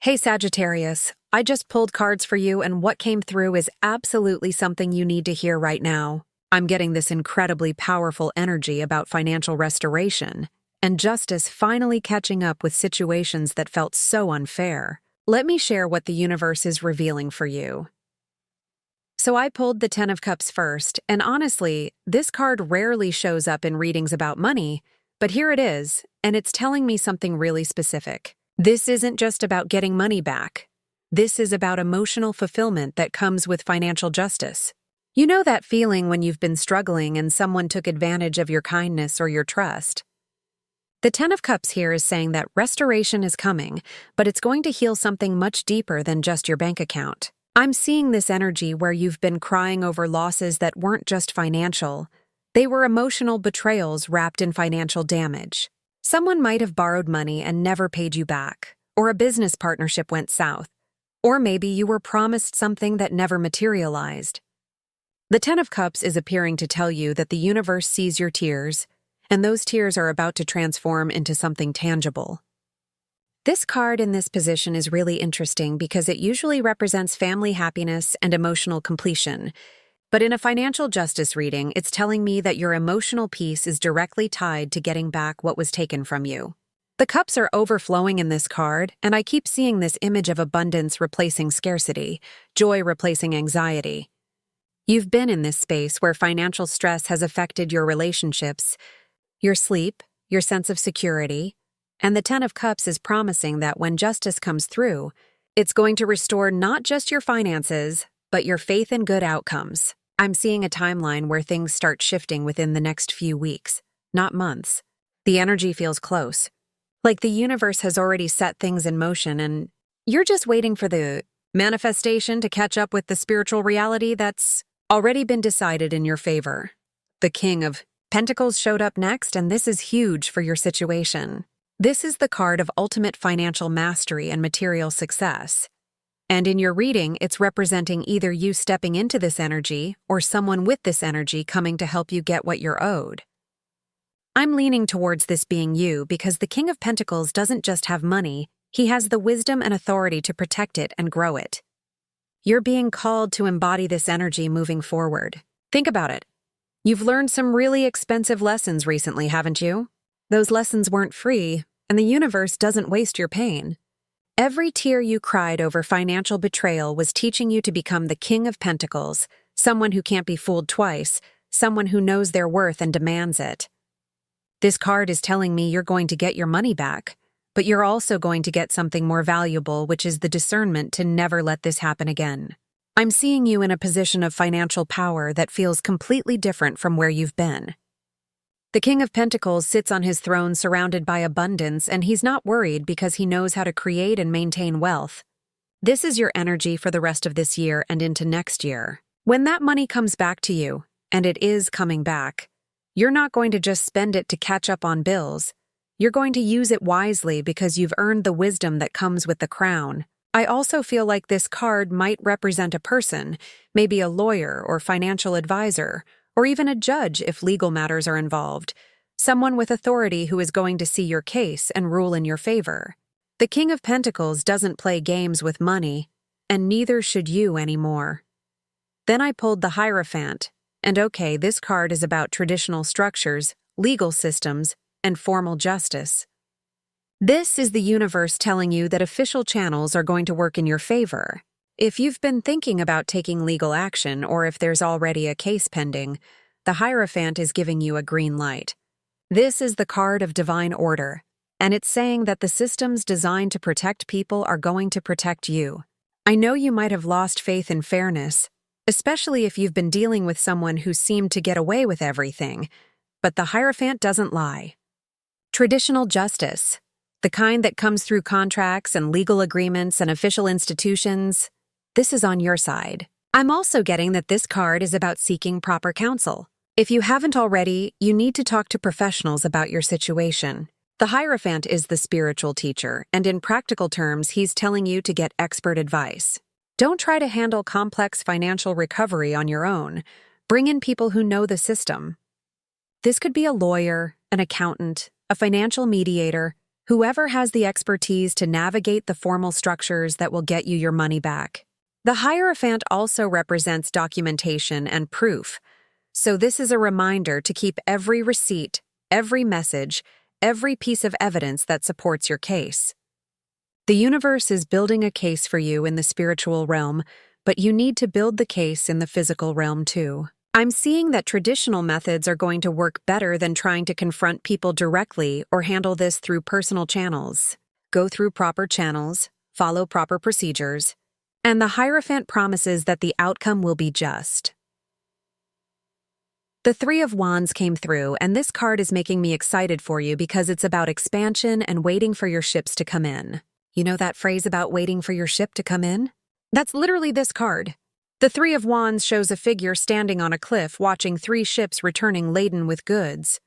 Hey Sagittarius, I just pulled cards for you, and what came through is absolutely something you need to hear right now. I'm getting this incredibly powerful energy about financial restoration and justice finally catching up with situations that felt so unfair. Let me share what the universe is revealing for you. So I pulled the Ten of Cups first, and honestly, this card rarely shows up in readings about money, but here it is, and it's telling me something really specific. This isn't just about getting money back. This is about emotional fulfillment that comes with financial justice. You know that feeling when you've been struggling and someone took advantage of your kindness or your trust? The Ten of Cups here is saying that restoration is coming, but it's going to heal something much deeper than just your bank account. I'm seeing this energy where you've been crying over losses that weren't just financial. They were emotional betrayals wrapped in financial damage. Someone might have borrowed money and never paid you back, or a business partnership went south, or maybe you were promised something that never materialized. The Ten of Cups is appearing to tell you that the universe sees your tears, and those tears are about to transform into something tangible. This card in this position is really interesting because it usually represents family happiness and emotional completion. But in a financial justice reading, it's telling me that your emotional peace is directly tied to getting back what was taken from you. The cups are overflowing in this card, and I keep seeing this image of abundance replacing scarcity, joy replacing anxiety. You've been in this space where financial stress has affected your relationships, your sleep, your sense of security, and the Ten of Cups is promising that when justice comes through, it's going to restore not just your finances, but your faith in good outcomes. I'm seeing a timeline where things start shifting within the next few weeks, not months. The energy feels close, like the universe has already set things in motion and you're just waiting for the manifestation to catch up with the spiritual reality that's already been decided in your favor. The King of Pentacles showed up next, and this is huge for your situation. This is the card of ultimate financial mastery and material success. And in your reading, it's representing either you stepping into this energy or someone with this energy coming to help you get what you're owed. I'm leaning towards this being you because the King of Pentacles doesn't just have money, he has the wisdom and authority to protect it and grow it. You're being called to embody this energy moving forward. Think about it. You've learned some really expensive lessons recently, haven't you? Those lessons weren't free, and the universe doesn't waste your pain. Every tear you cried over financial betrayal was teaching you to become the King of Pentacles, someone who can't be fooled twice, someone who knows their worth and demands it. This card is telling me you're going to get your money back, but you're also going to get something more valuable, which is the discernment to never let this happen again. I'm seeing you in a position of financial power that feels completely different from where you've been. The King of Pentacles sits on his throne surrounded by abundance, and he's not worried because he knows how to create and maintain wealth. This is your energy for the rest of this year and into next year. When that money comes back to you, and it is coming back, you're not going to just spend it to catch up on bills. You're going to use it wisely because you've earned the wisdom that comes with the crown. I also feel like this card might represent a person, maybe a lawyer or financial advisor, or even a judge if legal matters are involved, someone with authority who is going to see your case and rule in your favor. The King of Pentacles doesn't play games with money, and neither should you anymore. Then I pulled the Hierophant, and okay, this card is about traditional structures, legal systems, and formal justice. This is the universe telling you that official channels are going to work in your favor. If you've been thinking about taking legal action or if there's already a case pending, the Hierophant is giving you a green light. This is the card of divine order, and it's saying that the systems designed to protect people are going to protect you. I know you might have lost faith in fairness, especially if you've been dealing with someone who seemed to get away with everything, but the Hierophant doesn't lie. Traditional justice, the kind that comes through contracts and legal agreements and official institutions, this is on your side. I'm also getting that this card is about seeking proper counsel. If you haven't already, you need to talk to professionals about your situation. The Hierophant is the spiritual teacher, and in practical terms, he's telling you to get expert advice. Don't try to handle complex financial recovery on your own. Bring in people who know the system. This could be a lawyer, an accountant, a financial mediator, Whoever has the expertise to navigate the formal structures that will get you your money back. The Hierophant also represents documentation and proof, so this is a reminder to keep every receipt, every message, every piece of evidence that supports your case. The universe is building a case for you in the spiritual realm, but you need to build the case in the physical realm too. I'm seeing that traditional methods are going to work better than trying to confront people directly or handle this through personal channels. Go through proper channels, follow proper procedures, and the Hierophant promises that the outcome will be just. The Three of Wands came through, and this card is making me excited for you because it's about expansion and waiting for your ships to come in. You know that phrase about waiting for your ship to come in? That's literally this card. The Three of Wands shows a figure standing on a cliff watching 3 ships returning laden with goods.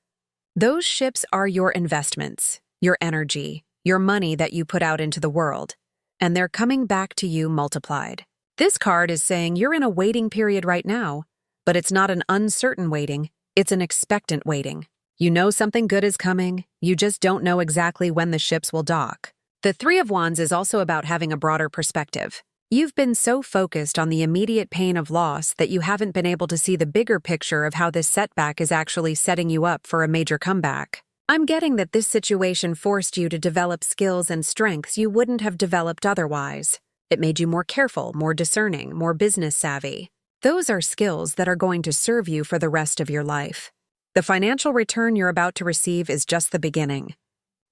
Those ships are your investments, your energy, your money that you put out into the world, and they're coming back to you multiplied. This card is saying you're in a waiting period right now, but it's not an uncertain waiting, it's an expectant waiting. You know something good is coming, you just don't know exactly when the ships will dock. The Three of Wands is also about having a broader perspective. You've been so focused on the immediate pain of loss that you haven't been able to see the bigger picture of how this setback is actually setting you up for a major comeback. I'm getting that this situation forced you to develop skills and strengths you wouldn't have developed otherwise. It made you more careful, more discerning, more business savvy. Those are skills that are going to serve you for the rest of your life. The financial return you're about to receive is just the beginning.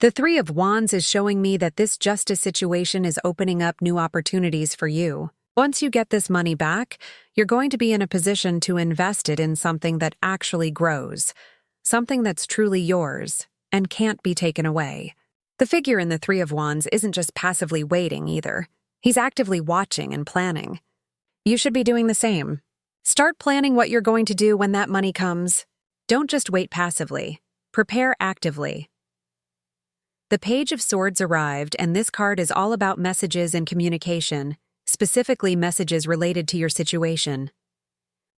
The Three of Wands is showing me that this justice situation is opening up new opportunities for you. Once you get this money back, you're going to be in a position to invest it in something that actually grows, something that's truly yours and can't be taken away. The figure in the Three of Wands isn't just passively waiting either. He's actively watching and planning. You should be doing the same. Start planning what you're going to do when that money comes. Don't just wait passively. Prepare actively. The Page of Swords arrived, and this card is all about messages and communication, specifically messages related to your situation.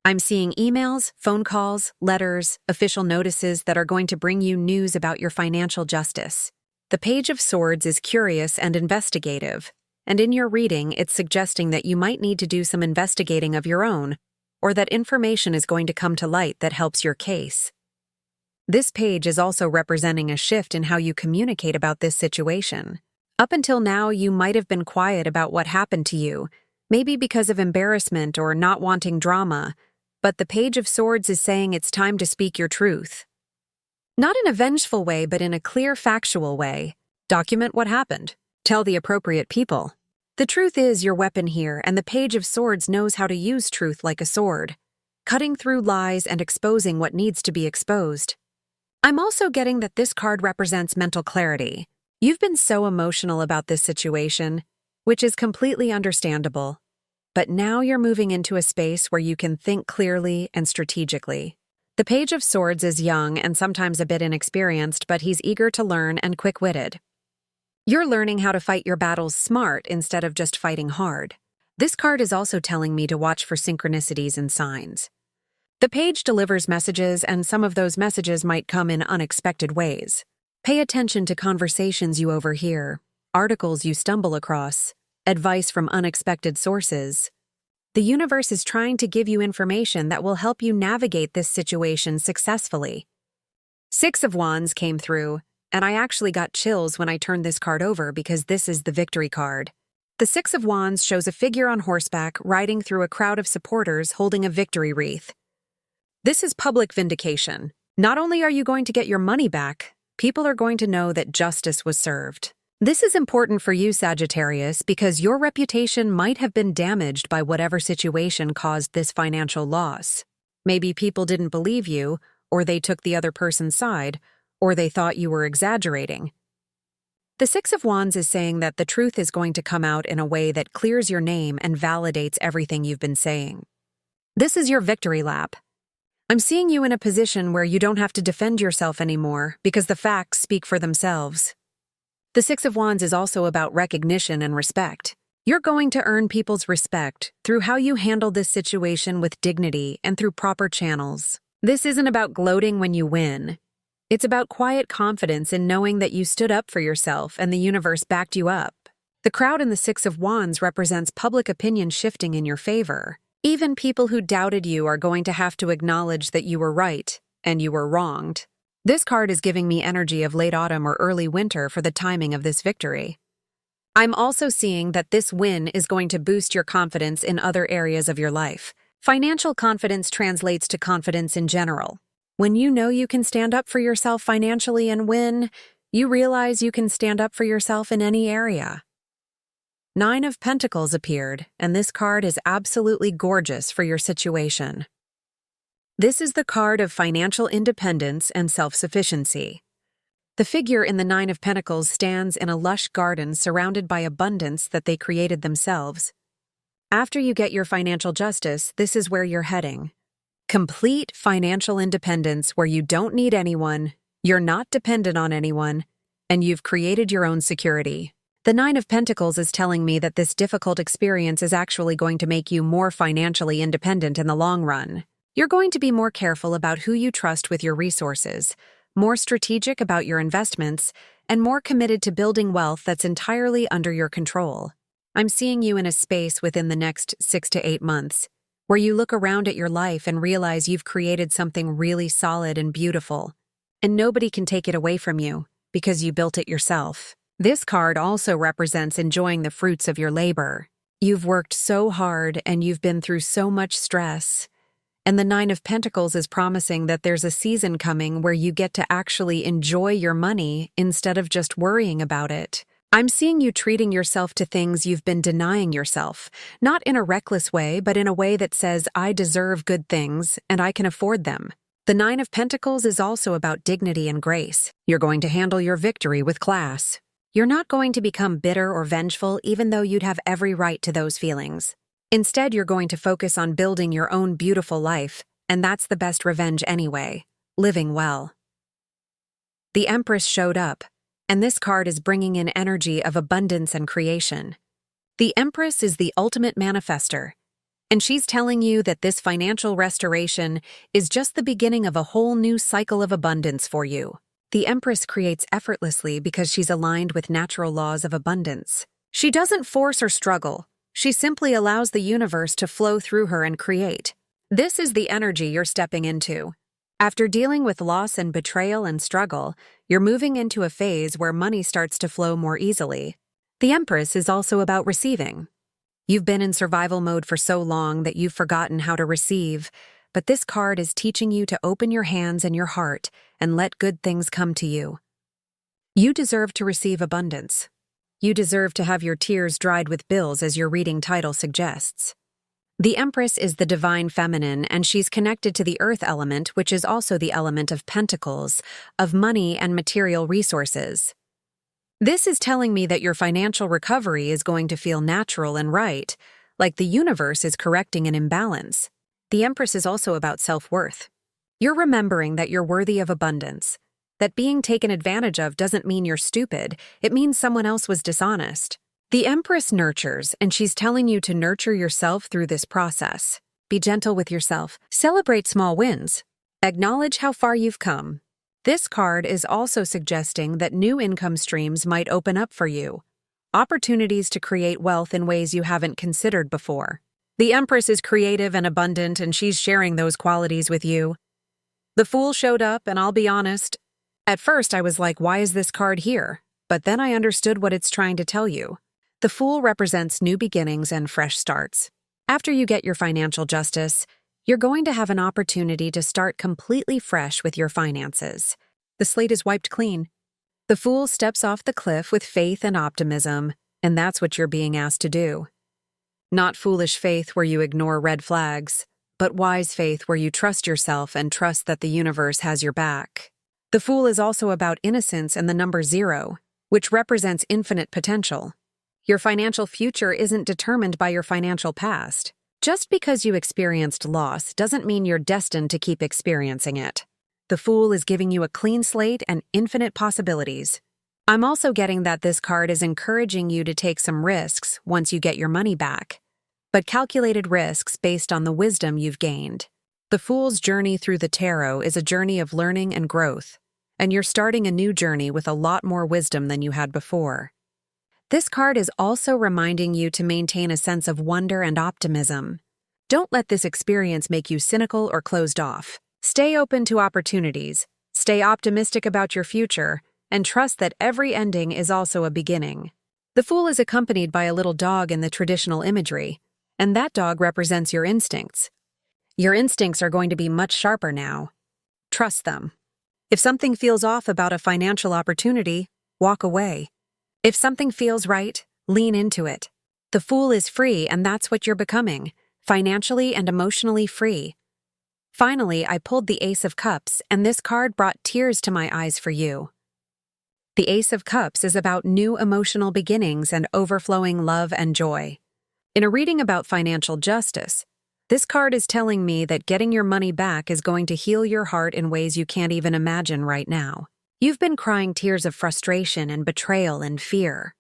I'm seeing emails, phone calls, letters, official notices that are going to bring you news about your financial justice. The Page of Swords is curious and investigative, and in your reading, it's suggesting that you might need to do some investigating of your own, or that information is going to come to light that helps your case. This page is also representing a shift in how you communicate about this situation. Up until now, you might have been quiet about what happened to you, maybe because of embarrassment or not wanting drama, but the Page of Swords is saying it's time to speak your truth. Not in a vengeful way, but in a clear, factual way. Document what happened. Tell the appropriate people. The truth is your weapon here, and the Page of Swords knows how to use truth like a sword, cutting through lies and exposing what needs to be exposed. I'm also getting that this card represents mental clarity. You've been so emotional about this situation, which is completely understandable. But now you're moving into a space where you can think clearly and strategically. The Page of Swords is young and sometimes a bit inexperienced, but he's eager to learn and quick-witted. You're learning how to fight your battles smart instead of just fighting hard. This card is also telling me to watch for synchronicities and signs. The page delivers messages, and some of those messages might come in unexpected ways. Pay attention to conversations you overhear, articles you stumble across, advice from unexpected sources. The universe is trying to give you information that will help you navigate this situation successfully. Six of Wands came through, and I actually got chills when I turned this card over because this is the victory card. The Six of Wands shows a figure on horseback riding through a crowd of supporters holding a victory wreath. This is public vindication. Not only are you going to get your money back, people are going to know that justice was served. This is important for you, Sagittarius, because your reputation might have been damaged by whatever situation caused this financial loss. Maybe people didn't believe you, or they took the other person's side, or they thought you were exaggerating. The Six of Wands is saying that the truth is going to come out in a way that clears your name and validates everything you've been saying. This is your victory lap. I'm seeing you in a position where you don't have to defend yourself anymore because the facts speak for themselves. The Six of Wands is also about recognition and respect. You're going to earn people's respect through how you handle this situation with dignity and through proper channels. This isn't about gloating when you win. It's about quiet confidence in knowing that you stood up for yourself and the universe backed you up. The crowd in the Six of Wands represents public opinion shifting in your favor. Even people who doubted you are going to have to acknowledge that you were right and you were wronged. This card is giving me energy of late autumn or early winter for the timing of this victory. I'm also seeing that this win is going to boost your confidence in other areas of your life. Financial confidence translates to confidence in general. When you know you can stand up for yourself financially and win, you realize you can stand up for yourself in any area. Nine of Pentacles appeared, and this card is absolutely gorgeous for your situation. This is the card of financial independence and self-sufficiency. The figure in the Nine of Pentacles stands in a lush garden surrounded by abundance that they created themselves. After you get your financial justice, this is where you're heading. Complete financial independence where you don't need anyone, you're not dependent on anyone, and you've created your own security. The Nine of Pentacles is telling me that this difficult experience is actually going to make you more financially independent in the long run. You're going to be more careful about who you trust with your resources, more strategic about your investments, and more committed to building wealth that's entirely under your control. I'm seeing you in a space within the next 6 to 8 months, where you look around at your life and realize you've created something really solid and beautiful, and nobody can take it away from you because you built it yourself. This card also represents enjoying the fruits of your labor. You've worked so hard and you've been through so much stress. And the Nine of Pentacles is promising that there's a season coming where you get to actually enjoy your money instead of just worrying about it. I'm seeing you treating yourself to things you've been denying yourself, not in a reckless way, but in a way that says, I deserve good things and I can afford them. The Nine of Pentacles is also about dignity and grace. You're going to handle your victory with class. You're not going to become bitter or vengeful even though you'd have every right to those feelings. Instead, you're going to focus on building your own beautiful life, and that's the best revenge anyway, living well. The Empress showed up, and this card is bringing in energy of abundance and creation. The Empress is the ultimate manifester, and she's telling you that this financial restoration is just the beginning of a whole new cycle of abundance for you. The Empress creates effortlessly because she's aligned with natural laws of abundance. She doesn't force or struggle. She simply allows the universe to flow through her and create. This is the energy you're stepping into. After dealing with loss and betrayal and struggle, you're moving into a phase where money starts to flow more easily. The Empress is also about receiving. You've been in survival mode for so long that you've forgotten how to receive, but this card is teaching you to open your hands and your heart and let good things come to you. You deserve to receive abundance. You deserve to have your tears dried with bills, as your reading title suggests. The Empress is the divine feminine, and she's connected to the earth element, which is also the element of pentacles, of money and material resources. This is telling me that your financial recovery is going to feel natural and right, like the universe is correcting an imbalance. The Empress is also about self-worth. You're remembering that you're worthy of abundance. That being taken advantage of doesn't mean you're stupid, it means someone else was dishonest. The Empress nurtures, and she's telling you to nurture yourself through this process. Be gentle with yourself. Celebrate small wins. Acknowledge how far you've come. This card is also suggesting that new income streams might open up for you. Opportunities to create wealth in ways you haven't considered before. The Empress is creative and abundant, and she's sharing those qualities with you. The Fool showed up, and I'll be honest, at first I was like, why is this card here? But then I understood what it's trying to tell you. The Fool represents new beginnings and fresh starts. After you get your financial justice, you're going to have an opportunity to start completely fresh with your finances. The slate is wiped clean. The Fool steps off the cliff with faith and optimism, and that's what you're being asked to do. Not foolish faith where you ignore red flags, but wise faith where you trust yourself and trust that the universe has your back. The Fool is also about innocence and the number 0, which represents infinite potential. Your financial future isn't determined by your financial past. Just because you experienced loss doesn't mean you're destined to keep experiencing it. The Fool is giving you a clean slate and infinite possibilities. I'm also getting that this card is encouraging you to take some risks once you get your money back, but calculated risks based on the wisdom you've gained. The Fool's journey through the tarot is a journey of learning and growth, and you're starting a new journey with a lot more wisdom than you had before. This card is also reminding you to maintain a sense of wonder and optimism. Don't let this experience make you cynical or closed off. Stay open to opportunities, stay optimistic about your future, and trust that every ending is also a beginning. The Fool is accompanied by a little dog in the traditional imagery, and that dog represents your instincts. Your instincts are going to be much sharper now. Trust them. If something feels off about a financial opportunity, walk away. If something feels right, lean into it. The Fool is free, and that's what you're becoming, financially and emotionally free. Finally, I pulled the Ace of Cups, and this card brought tears to my eyes for you. The Ace of Cups is about new emotional beginnings and overflowing love and joy. In a reading about financial justice, this card is telling me that getting your money back is going to heal your heart in ways you can't even imagine right now. You've been crying tears of frustration and betrayal and fear.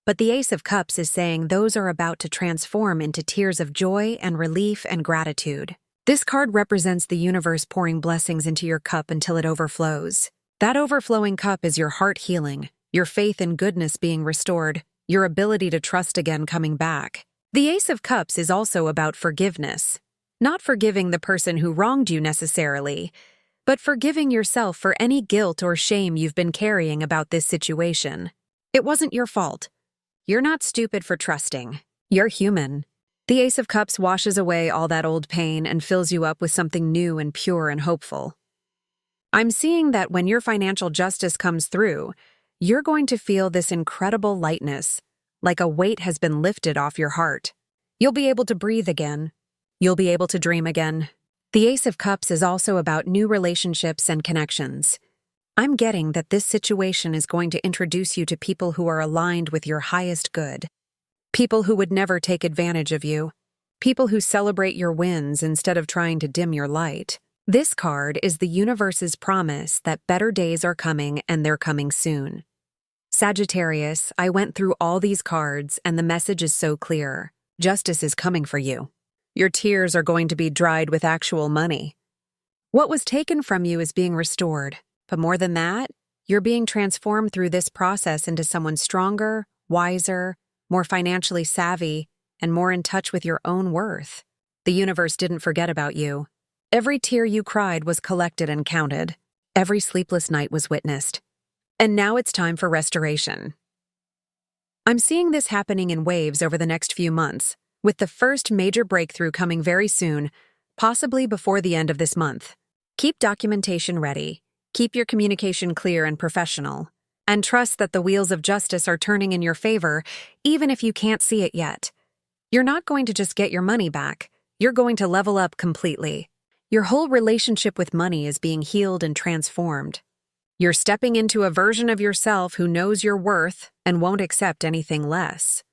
But the Ace of Cups is saying those are about to transform into tears of joy and relief and gratitude. This card represents the universe pouring blessings into your cup until it overflows. That overflowing cup is your heart healing, your faith in goodness being restored, your ability to trust again coming back. The Ace of Cups is also about forgiveness. Not forgiving the person who wronged you necessarily, but forgiving yourself for any guilt or shame you've been carrying about this situation. It wasn't your fault. You're not stupid for trusting. You're human. The Ace of Cups washes away all that old pain and fills you up with something new and pure and hopeful. I'm seeing that when your financial justice comes through, you're going to feel this incredible lightness, like a weight has been lifted off your heart. You'll be able to breathe again. You'll be able to dream again. The Ace of Cups is also about new relationships and connections. I'm getting that this situation is going to introduce you to people who are aligned with your highest good. People who would never take advantage of you. People who celebrate your wins instead of trying to dim your light. This card is the universe's promise that better days are coming and they're coming soon. Sagittarius, I went through all these cards and the message is so clear. Justice is coming for you. Your tears are going to be dried with actual money. What was taken from you is being restored, but more than that, you're being transformed through this process into someone stronger, wiser, more financially savvy, and more in touch with your own worth. The universe didn't forget about you. Every tear you cried was collected and counted. Every sleepless night was witnessed. And now it's time for restoration. I'm seeing this happening in waves over the next few months, with the first major breakthrough coming very soon, possibly before the end of this month. Keep documentation ready, keep your communication clear and professional, and trust that the wheels of justice are turning in your favor, even if you can't see it yet. You're not going to just get your money back, you're going to level up completely. Your whole relationship with money is being healed and transformed. You're stepping into a version of yourself who knows your worth and won't accept anything less.